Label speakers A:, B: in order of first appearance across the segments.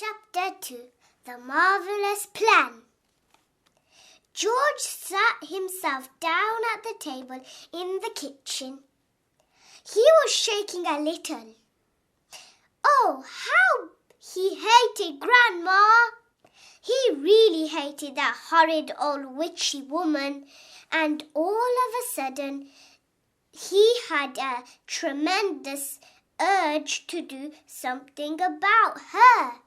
A: Chapter 2 The Marvellous Plan. George sat himself down at the table in the kitchen. He was shaking a little. Oh, how he hated Grandma! He really hated that horrid old witchy woman, and all of a sudden he had a tremendous urge to do something about her.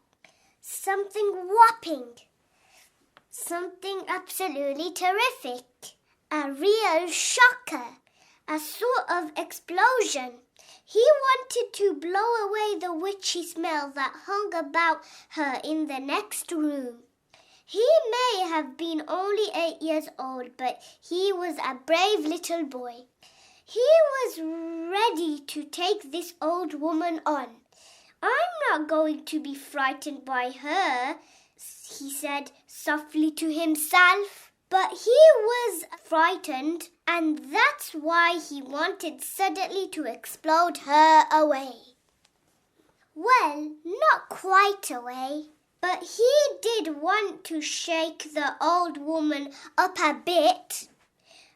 A: Something whopping. Something absolutely terrific. A real shocker. A sort of explosion. He wanted to blow away the witchy smell that hung about her in the next room. He may have been only 8 years old, but he was a brave little boy. He was ready to take this old woman on. I'm not going to be frightened by her, he said softly to himself. But he was frightened, and that's why he wanted suddenly to explode her away. Well, not quite away, but he did want to shake the old woman up a bit.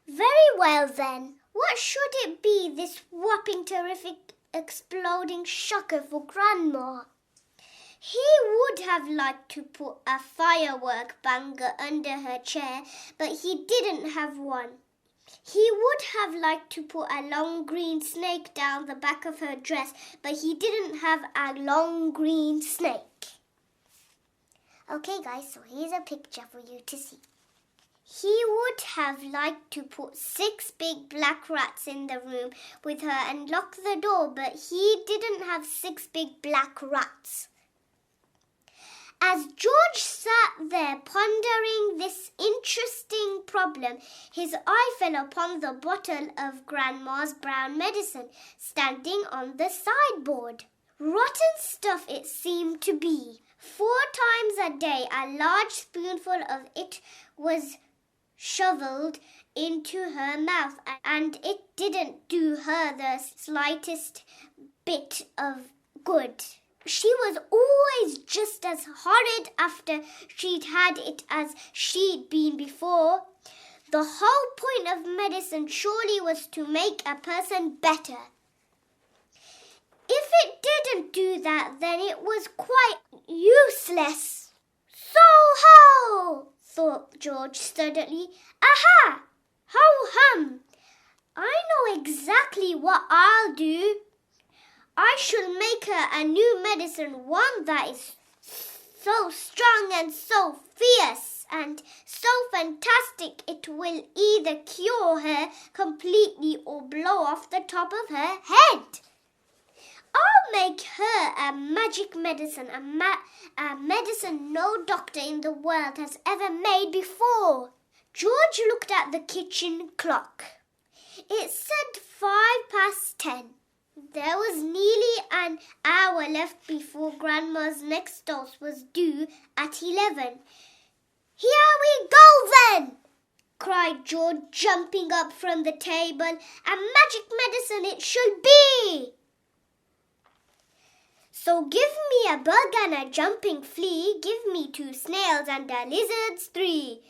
A: Very well then, what should it be, this whopping, terrific, exploding shocker for Grandma? He would have liked to put a firework banger under her chair, but he didn't have one. He would have liked to put a long green snake down the back of her dress, but he didn't have a long green snake. Okay guys, so here's a picture for you to see. He would have liked to put 6 big black rats in the room with her and lock the door, but he didn't have 6 big black rats. As George sat there pondering this interesting problem, his eye fell upon the bottle of Grandma's brown medicine standing on the sideboard. Rotten stuff it seemed to be. 4 times a day, a large spoonful of it was shoveled into her mouth, and it didn't do her the slightest bit of good. She was always just as horrid after she'd had it as she'd been before. The whole point of medicine surely was to make a person better. If it didn't do that, then it was quite useless. So-ho! thought George suddenly. Aha! Ho-hum! I know exactly what I'll do. I shall make her a new medicine, one that is so strong and so fierce and so fantastic it will either cure her completely or blow off the top of her head. I'll make her a magic medicine, a medicine no doctor in the world has ever made before. George looked at the kitchen clock. It said 10:05. There was nearly an hour left before Grandma's next dose was due at 11. Here we go then, cried George, jumping up from the table. A magic medicine it shall be. So give me a bug and a jumping flea, give me 2 snails and a lizard's 3,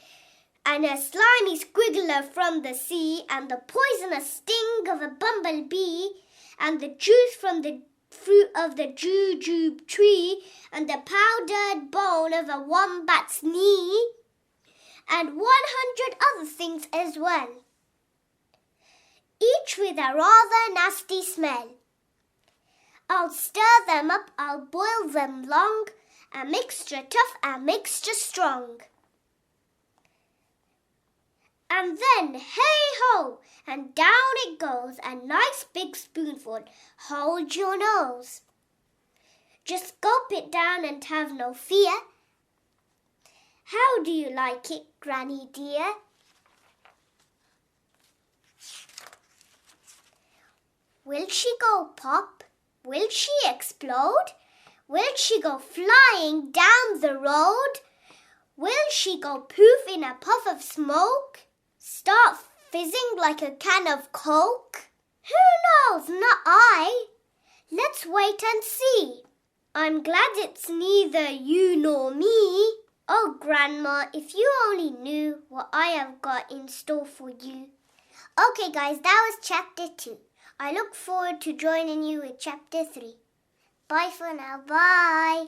A: and a slimy squiggler from the sea, and the poisonous sting of a bumblebee, and the juice from the fruit of the jujube tree, and the powdered bone of a wombat's knee, and 100 other things as well, each with a rather nasty smell. I'll stir them up, I'll boil them long, a mixture tough, a mixture strong. And then, hey-ho, and down it goes, a nice big spoonful. Hold your nose. Just gulp it down and have no fear. How do you like it, Granny dear? Will she go pop? Will she explode? Will she go flying down the road? Will she go poof in a puff of smoke? Start fizzing like a can of Coke? Who knows? Not I. Let's wait and see. I'm glad it's neither you nor me. Oh, Grandma, if you only knew what I have got in store for you. Okay, guys, that was chapter 2. I look forward to joining you with chapter 3. Bye for now. Bye.